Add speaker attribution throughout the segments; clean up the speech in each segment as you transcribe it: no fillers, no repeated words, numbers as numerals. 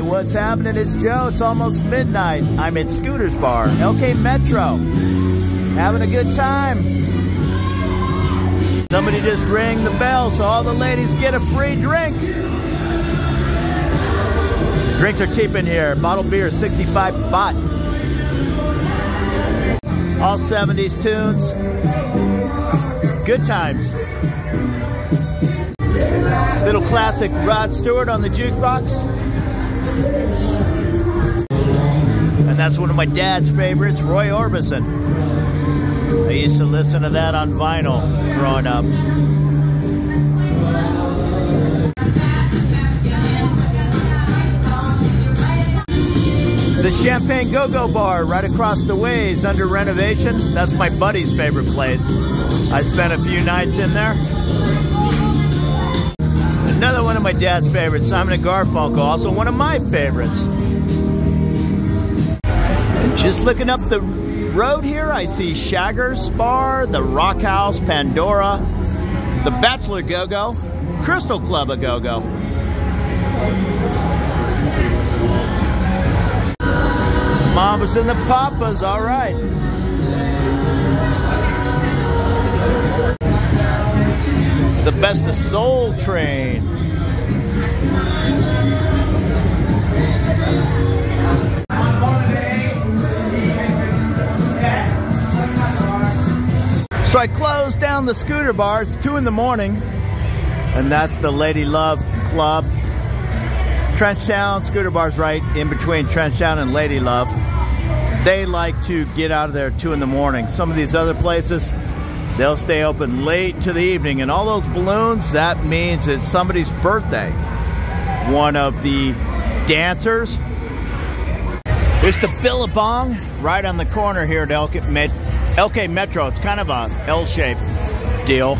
Speaker 1: what's happening? It's Joe. It's almost midnight. I'm at Scooter's Bar, LK Metro. Having a good time. Somebody just rang the bell so all the ladies get a free drink. Drinks are cheap in here. Bottled beer, 65 baht. All 70s tunes. Good times. Little classic Rod Stewart on the jukebox. And that's one of my dad's favorites, Roy Orbison. I used to listen to that on vinyl growing up. The Champagne Go-Go Bar right across the way is under renovation. That's my buddy's favorite place. I spent a few nights in there. Another one of my dad's favorites, Simon & Garfunkel, also one of my favorites. And just looking up the road here, I see Shagger's Bar, the Rock House, Pandora, the Bachelor Go-Go, Crystal Club a Go-Go. Mamas and the Papas, all right. The Best of Soul Train. So I closed down the Scooter Bar. It's 2 in the morning, and that's the Lady Love Club. Trenchtown, Scooter Bar's right in between Trenchtown and Lady Love. They like to get out of there 2 in the morning. Some of these other places, they'll stay open late to the evening. And all those balloons, that means it's somebody's birthday. One of the dancers. There's the Billabong right on the corner here at LK Metro. It's kind of a L-shaped deal.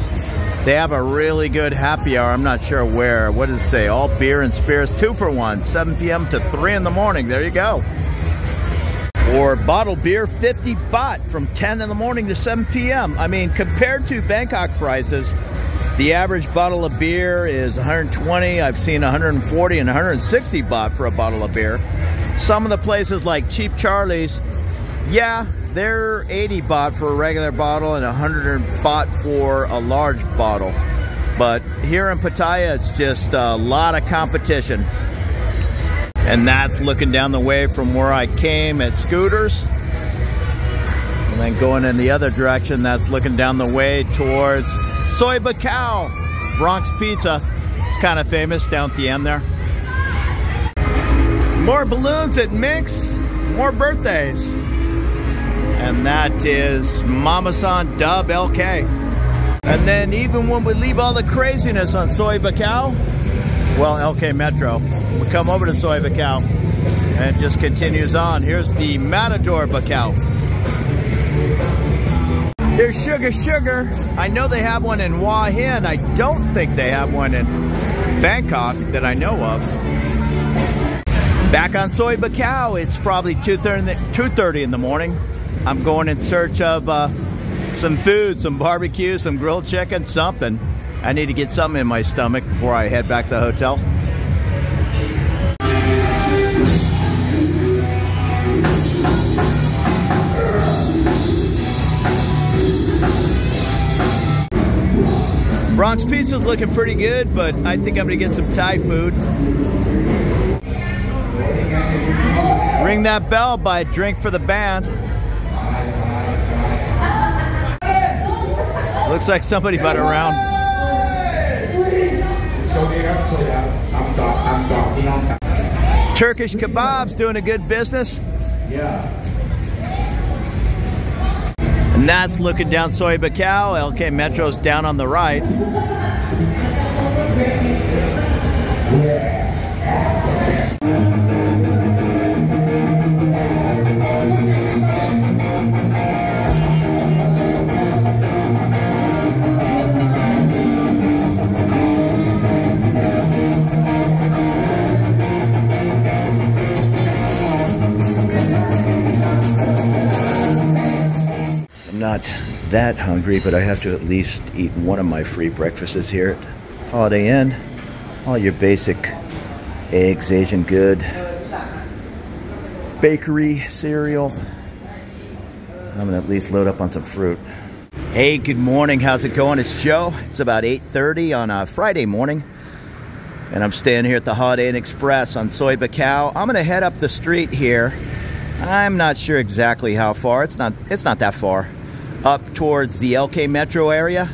Speaker 1: They have a really good happy hour. I'm not sure where. What does it say? All beer and spirits, 2 for 1, 7 p.m. to 3 in the morning. There you go. Or bottled beer, 50 baht from 10 in the morning to 7 p.m. I mean, compared to Bangkok prices, the average bottle of beer is 120. I've seen 140 and 160 baht for a bottle of beer. Some of the places like Cheap Charlie's, yeah, they're 80 baht for a regular bottle and 100 baht for a large bottle. But here in Pattaya, it's just a lot of competition. And that's looking down the way from where I came at Scooters. And then going in the other direction, that's looking down the way towards Soy Bacao, Bronx Pizza. It's kind of famous down at the end there. More balloons at Mix, more birthdays. And that is Mama-san Dub LK. And then even when we leave all the craziness on Soy Bacao, well, LK Metro, we come over to Soy Bacao and it just continues on. Here's the Matador Bacao. Here's Sugar Sugar. I know they have one in Hua Hin. I don't think they have one in Bangkok that I know of. Back on Soy Bacao, it's probably 2:30 in the morning. I'm going in search of some food, some barbecue, some grilled chicken, something. I need to get something in my stomach before I head back to the hotel. Bronx Pizza's looking pretty good, but I think I'm gonna get some Thai food. Ring that bell, buy a drink for the band. Looks like somebody bought around. Turkish kebabs doing a good business.
Speaker 2: Yeah.
Speaker 1: And that's looking down Soy Bacao. LK Metro's down on the right. Not that hungry, but I have to at least eat one of my free breakfasts here at Holiday Inn. All your basic eggs, Asian good, bakery, cereal. I'm gonna at least load up on some fruit. Hey, good morning. How's it going? It's Joe. It's about 8:30 on a Friday morning, and I'm staying here at the Holiday Inn Express on Soi Buakhao. I'm gonna head up the street here. I'm not sure exactly how far. It's not that far. Up towards the LK Metro area.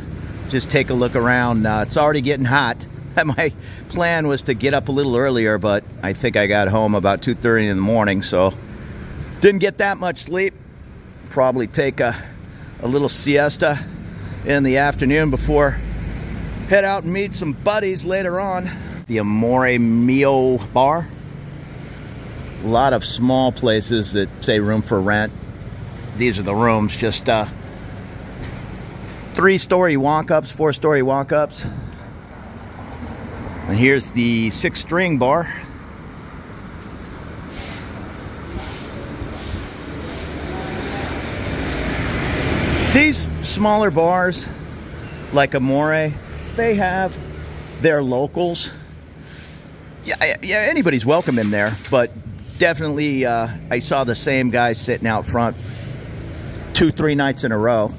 Speaker 1: Just take a look around. It's already getting hot. My plan was to get up a little earlier, but I think I got home about 2:30 in the morning, so didn't get that much sleep. Probably take a little siesta in the afternoon before head out and meet some buddies later on. The Amore Mio bar. A lot of small places that say room for rent. These are the rooms, just 3-story walk-ups, 4-story walk-ups. And here's the 6-string bar. These smaller bars, like Amore, they have their locals. Yeah, anybody's welcome in there, but definitely I saw the same guys sitting out front 2-3 nights in a row.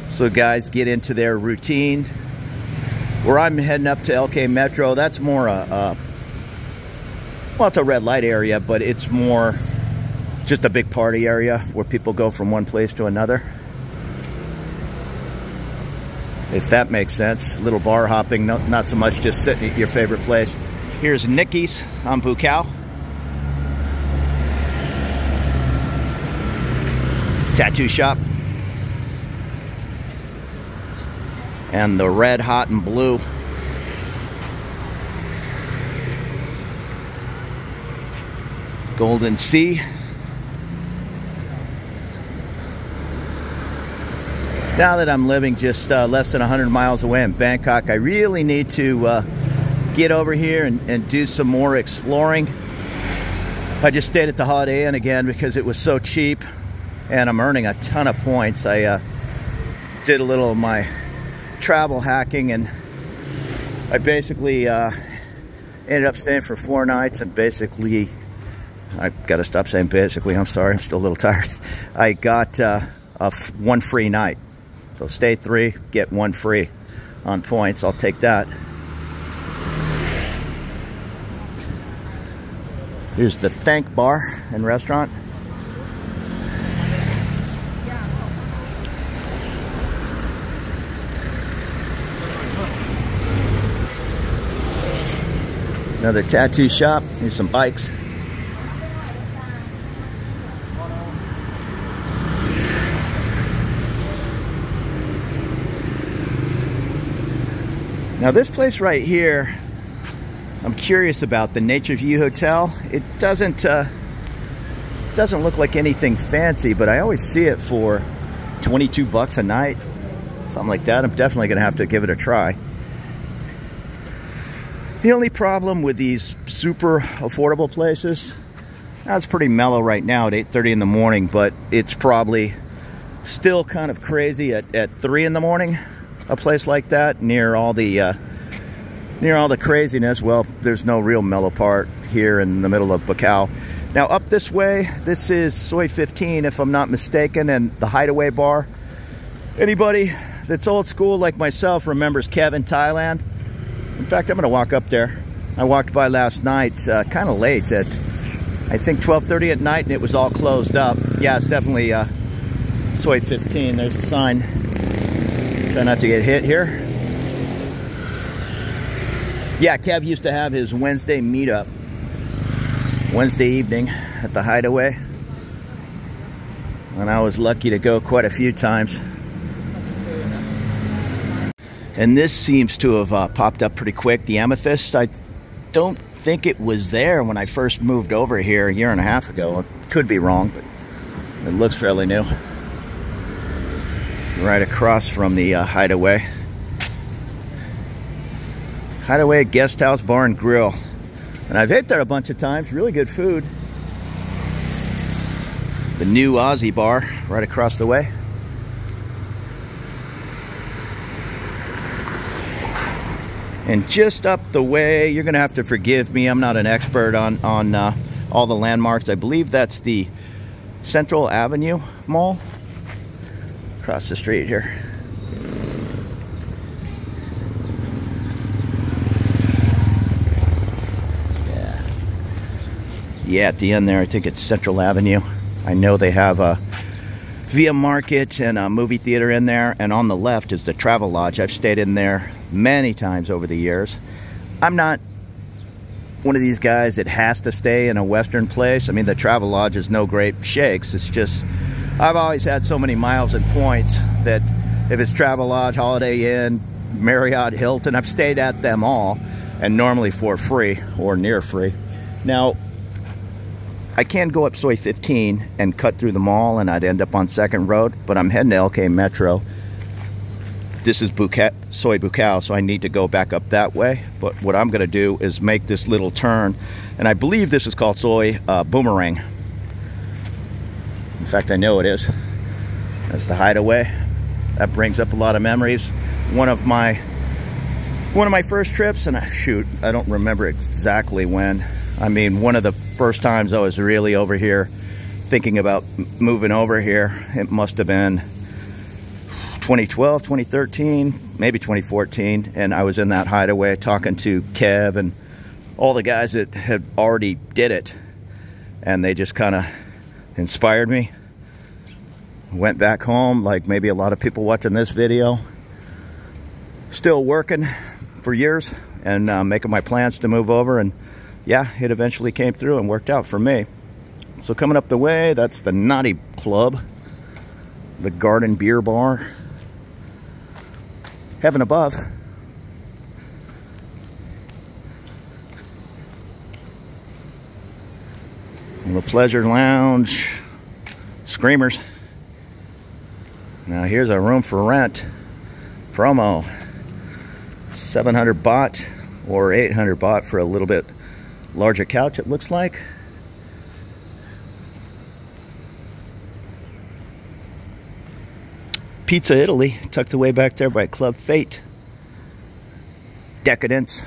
Speaker 1: So guys get into their routine. Where I'm heading up to LK Metro, that's more well, it's a red light area, but it's more just a big party area where people go from one place to another. If that makes sense. Little bar hopping, not so much just sitting at your favorite place. Here's Nikki's on Buakhao. Tattoo shop. And the red, hot, and blue. Golden Sea. Now that I'm living just less than 100 miles away in Bangkok, I really need to get over here and do some more exploring. I just stayed at the Holiday Inn again because it was so cheap, and I'm earning a ton of points. I did a little of my travel hacking, and I basically ended up staying for 4 nights, and basically, I've got to stop saying basically, I'm sorry, I'm still a little tired. I got one free night. So stay 3, get 1 free on points. I'll take that. Here's the Thank Bar and Restaurant. Another tattoo shop. Here's some bikes. Now this place right here, I'm curious about, the Nature View Hotel. It doesn't look like anything fancy, but I always see it for 22 bucks a night, something like that. I'm definitely gonna have to give it a try. The only problem with these super affordable places, now it's pretty mellow right now at 8:30 in the morning, but it's probably still kind of crazy at 3 in the morning. A place like that near all the craziness. Well, there's no real mellow part here in the middle of Buakhao. Now up this way, this is Soi 15 if I'm not mistaken, and the Hideaway Bar. Anybody that's old school like myself remembers Kevin, Thailand. In fact, I'm gonna walk up there. I walked by last night kind of late at I think 12:30 at night, and it was all closed up. Yeah, it's definitely Soi 15. There's a sign. Try not to get hit here. Yeah, Kev used to have his Wednesday meetup. Wednesday evening at the Hideaway. And I was lucky to go quite a few times. And this seems to have popped up pretty quick. The Amethyst, I don't think it was there when I first moved over here a year and a half ago. I could be wrong, but it looks fairly new. Right across from the Hideaway. Hideaway Guest House Bar and Grill. And I've ate there a bunch of times. Really good food. The new Aussie Bar right across the way. And just up the way, you're gonna have to forgive me, I'm not an expert on all the landmarks. I believe that's the Central Avenue Mall across the street here. Yeah, at the end there, I think it's Central Avenue. I know they have a Via Market and a movie theater in there, and on the left is the Travel Lodge. I've stayed in there many times over the years. I'm not one of these guys that has to stay in a Western place. I mean, the Travel Lodge is no great shakes. It's just, I've always had so many miles and points that if it's Travel Lodge, Holiday Inn, Marriott, Hilton, I've stayed at them all, and normally for free or near free. Now, I can go up Soy 15 and cut through the mall and I'd end up on Second Road, but I'm heading to LK Metro. This is Soy Bukaw, so I need to go back up that way. But what I'm gonna do is make this little turn, and I believe this is called Soy Boomerang. In fact, I know it is. That's the hideaway. That brings up a lot of memories. One of my first trips, and I don't remember exactly when. I mean, one of the first times I was really over here thinking about moving over here, it must have been 2012, 2013, maybe 2014, and I was in that hideaway talking to Kev and all the guys that had already did it, and they just kind of inspired me. Went back home, like maybe a lot of people watching this video, still working for years and making my plans to move over, and yeah, it eventually came through and worked out for me. So coming up the way, that's the Naughty Club, the Garden Beer Bar, Heaven Above. And the Pleasure Lounge, Screamers. Now here's a room for rent promo, 700 baht or 800 baht for a little bit larger couch, it looks like. Pizza Italy, tucked away back there by Club Fate. Decadence.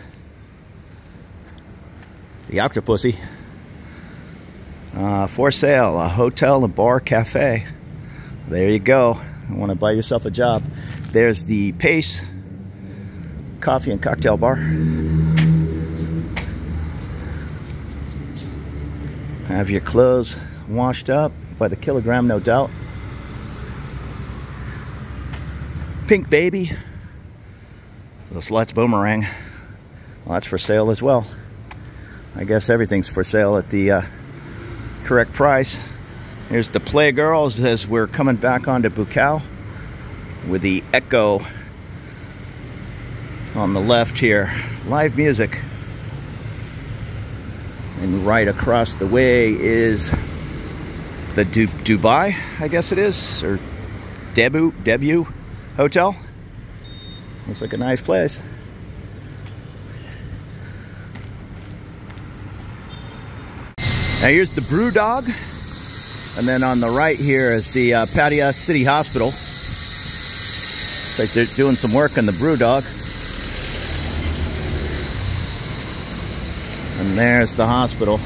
Speaker 1: The Octopussy. For sale, a hotel, a bar, cafe. There you go. You want to buy yourself a job. There's the Pace Coffee and Cocktail Bar. Have your clothes washed up by the kilogram, no doubt. Pink Baby. The Sluts Boomerang. Well, that's for sale as well. I guess everything's for sale at the correct price. Here's the Playgirls as we're coming back onto Bukaw with the Echo on the left here. Live music. And right across the way is the Dubai, I guess it is, or Debut Hotel. Looks like a nice place. Now here's the Brew Dog, and then on the right here is the Pattaya City Hospital. Looks like they're doing some work on the Brew Dog. And there's the hospital.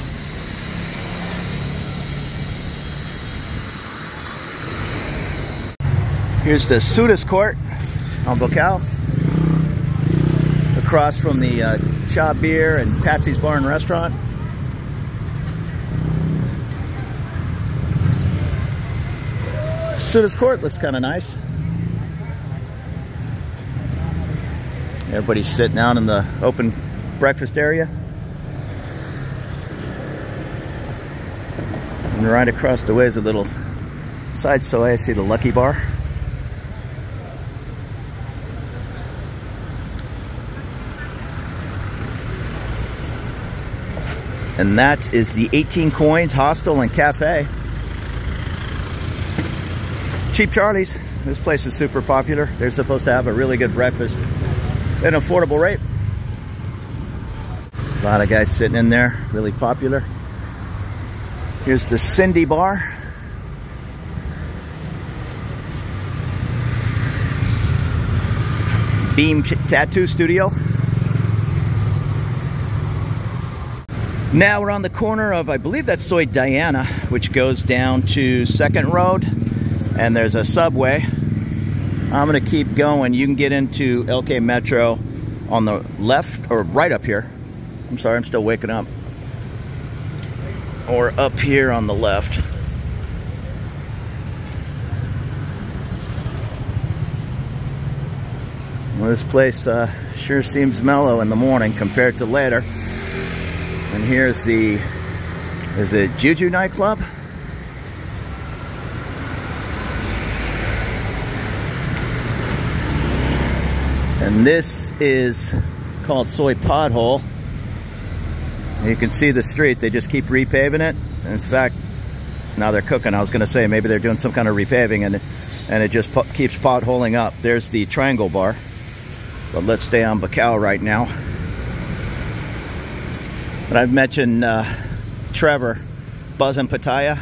Speaker 1: Here's the Sudis Court on Bukaw. Across from the Cha Beer and Patsy's Bar and Restaurant. Sudis Court looks kind of nice. Everybody's sitting out in the open breakfast area. And right across the way is a little side soy. I see the Lucky Bar. And that is the 18 Coins Hostel and Cafe. Cheap Charlie's. This place is super popular. They're supposed to have a really good breakfast at an affordable rate. A lot of guys sitting in there, really popular. Here's the Cindy Bar. Beam Tattoo Studio. Now we're on the corner of, I believe that's Soy Diana, which goes down to 2nd Road, and there's a subway. I'm gonna keep going. You can get into LK Metro on the left, or right up here. I'm sorry, I'm still waking up. Or up here on the left. Well, this place sure seems mellow in the morning compared to later. And here's the, is it Juju nightclub? And this is called Soy Pothole. You can see the street, they just keep repaving it. In fact, now they're cooking. I was gonna say maybe they're doing some kind of repaving, and it just keeps potholing up. There's the Triangle Bar. But let's stay on Bacau right now. But I've mentioned Trevor, Buzz and Pattaya.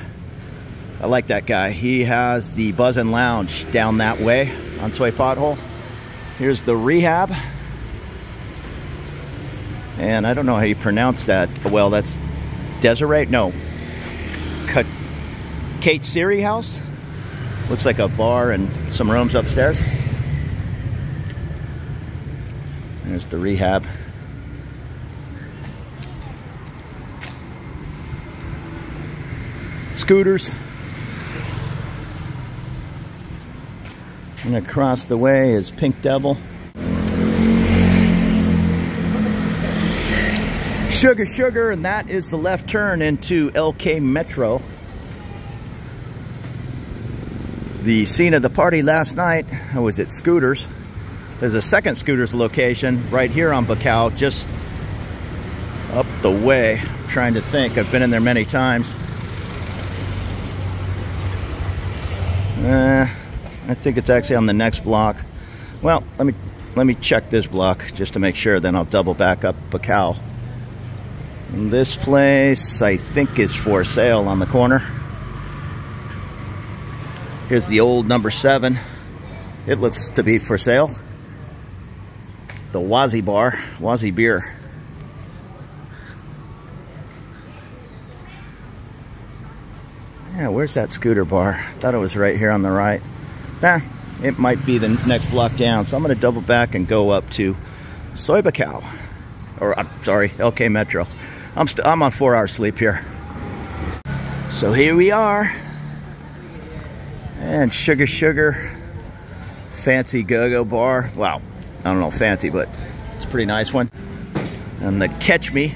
Speaker 1: I like that guy. He has the Buzz and Lounge down that way on Soy Pothole. Here's the Rehab. And I don't know how you pronounce that. Well, that's Desiree? No. Kate Siri House. Looks like a bar and some rooms upstairs. There's the Rehab. Scooters. And across the way is Pink Devil. Sugar Sugar, and that is the left turn into LK Metro. The scene of the party last night was at Scooters. There's a second Scooters location right here on Bacau, just up the way. I'm trying to think, I've been in there many times. I think it's actually on the next block. Well, let me check this block just to make sure, then I'll double back up Bacau. And this place, I think, is for sale on the corner. Here's the old number 7. It looks to be for sale. The Wazi Bar, Wazi Beer. Yeah, where's that scooter bar? I thought it was right here on the right. Nah, it might be the next block down. So I'm going to double back and go up to Soy Bacau. Or, I'm sorry, LK Metro. I'm on 4 hours sleep here. So here we are. And Sugar Sugar. Fancy go-go bar. Wow, I don't know fancy, but it's a pretty nice one. And the Catch Me.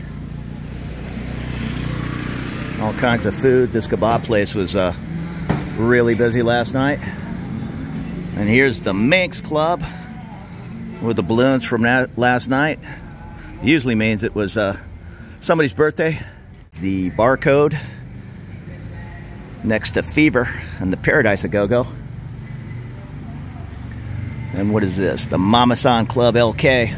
Speaker 1: All kinds of food. This kebab place was really busy last night. And here's the Minx Club with the balloons from last night. Usually means it was somebody's birthday. The Barcode next to Fever and the Paradise A-Go-Go. And what is this? The Mama San Club LK.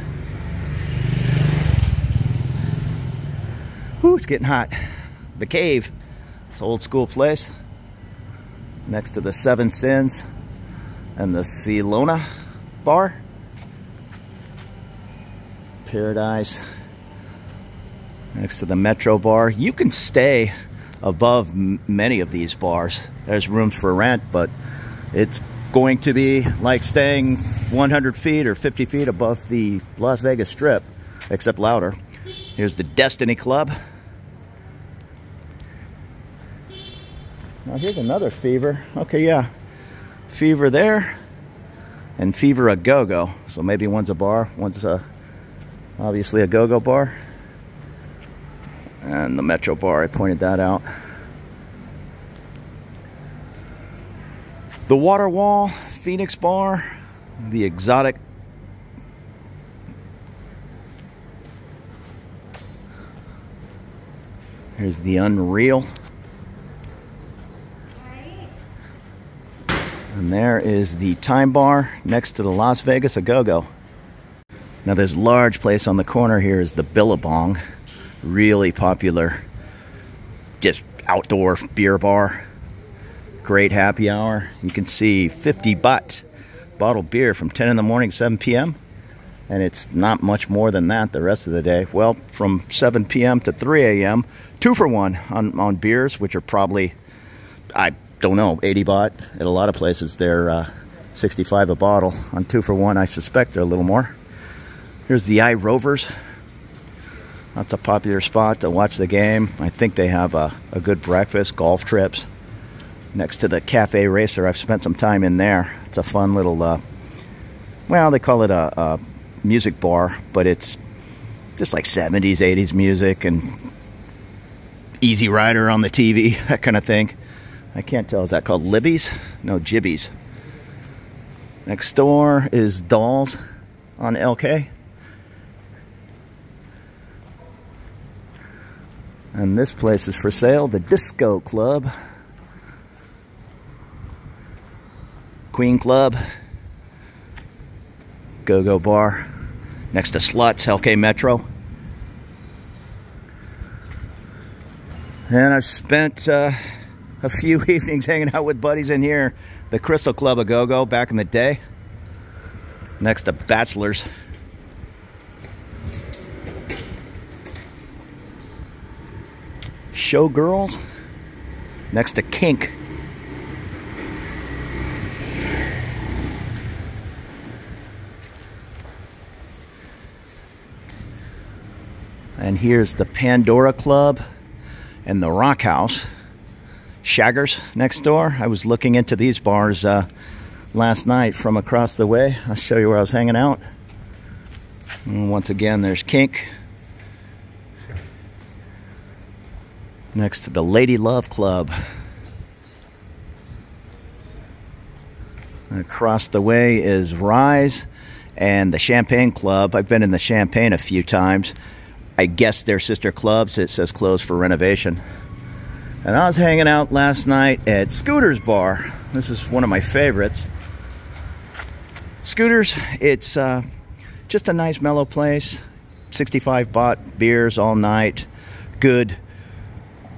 Speaker 1: Whew, it's getting hot. The Cave. It's an old school place. Next to the Seven Sins and the Celona Bar. Paradise. Next to the Metro Bar. You can stay above many of these bars. There's rooms for rent, but it's going to be like staying 100 feet or 50 feet above the Las Vegas Strip, except louder. Here's the Destiny Club. Now here's another Fever. Okay, yeah. Fever there. And Fever A-Go-Go. So maybe one's a bar, one's obviously a go-go bar. And the Metro Bar, I pointed that out. The Water Wall, Phoenix Bar, the Exotic. Here's the Unreal. And there is the Time Bar next to the Las Vegas A-Go-Go. Now this large place on the corner here is the Billabong. Really popular, just outdoor beer bar. Great happy hour. You can see 50 baht bottled beer from 10 in the morning to 7 p.m. and it's not much more than that the rest of the day. Well, from 7 p.m. to 3 a.m., 2 for 1 on beers, which are probably, I don't know, 80 baht. At a lot of places, they're 65 a bottle. On 2 for 1, I suspect they're a little more. Here's the Rovers. That's a popular spot to watch the game. I think they have a good breakfast, golf trips. Next to the Cafe Racer, I've spent some time in there. It's a fun little, well, they call it a music bar, but it's just like 70s, 80s music and Easy Rider on the TV, that kind of thing. I can't tell, is that called Libby's? No, Jibby's. Next door is Dolls on LK. And this place is for sale, the Disco Club. Queen Club. Go-Go Bar. Next to Sluts, LK Metro. And I've spent a few evenings hanging out with buddies in here. The Crystal Club of Go-Go back in the day. Next to Bachelors. Showgirls. Next to Kink. And here's the Pandora Club and the Rock House. Shaggers next door. I was looking into these bars last night from across the way. I'll show you where I was hanging out. And once again, there's Kink. Next to the Lady Love Club. And across the way is Rise and the Champagne Club. I've been in the Champagne a few times. I guess they're sister clubs. It says closed for renovation. And I was hanging out last night at Scooter's Bar. This is one of my favorites. Scooter's, it's just a nice mellow place. 65 baht beers all night. Good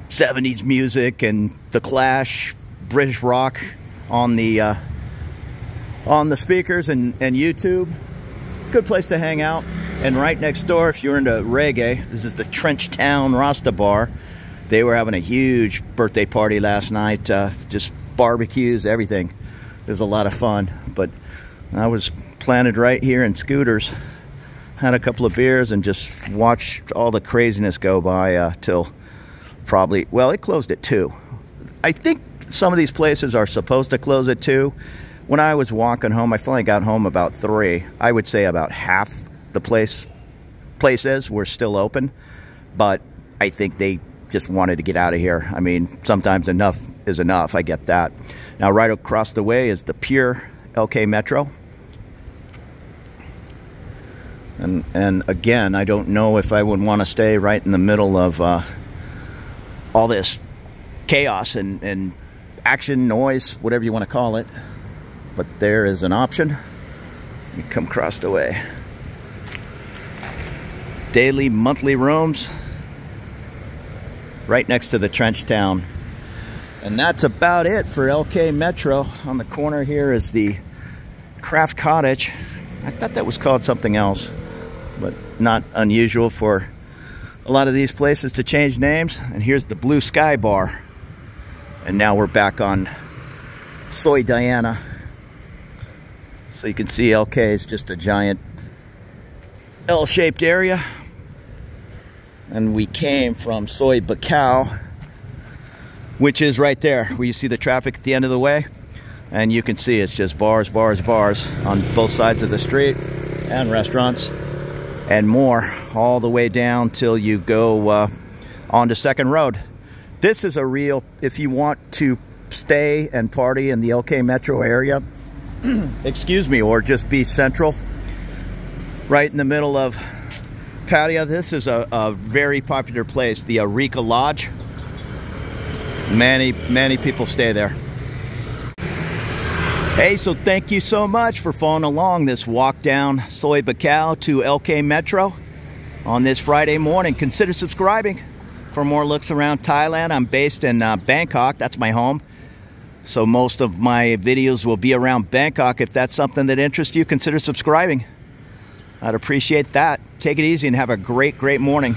Speaker 1: 70s music and The Clash, British rock on the speakers and YouTube. Good place to hang out. And right next door, if you're into reggae, this is the Trench Town Rasta Bar. They were having a huge birthday party last night. Just barbecues, everything. It was a lot of fun. But I was planted right here in Scooters. Had a couple of beers and just watched all the craziness go by till probably, well, it closed at 2. I think some of these places are supposed to close at 2. When I was walking home, I finally got home about 3. I would say about half the places were still open, but I think they just wanted to get out of here. I mean, sometimes enough is enough. I get that. Now, right across the way is the Pure LK Metro. And again, I don't know if I would want to stay right in the middle of all this chaos and action, noise, whatever you want to call it. But there is an option. You come across the way. Daily, monthly rooms. Right next to the Trench Town. And that's about it for LK Metro. On the corner here is the Craft Cottage. I thought that was called something else, but not unusual for a lot of these places to change names. And here's the Blue Sky Bar. And now we're back on Soy Diana. So you can see LK is just a giant L-shaped area. And we came from Soy Bacau, which is right there where you see the traffic at the end of the way. And you can see it's just bars, bars, bars on both sides of the street, and restaurants and more, all the way down till you go onto Second Road. This is a real, if you want to stay and party in the LK Metro area, excuse me, or just be central, right in the middle of Pattaya. This is a very popular place, the Arika Lodge. Many people stay there. Hey, so thank you so much for following along this walk down Soy Bacau to LK Metro on this Friday morning. Consider subscribing for more looks around Thailand. I'm based in Bangkok. That's my home. So most of my videos will be around Bangkok. If that's something that interests you, consider subscribing. I'd appreciate that. Take it easy and have a great, great morning.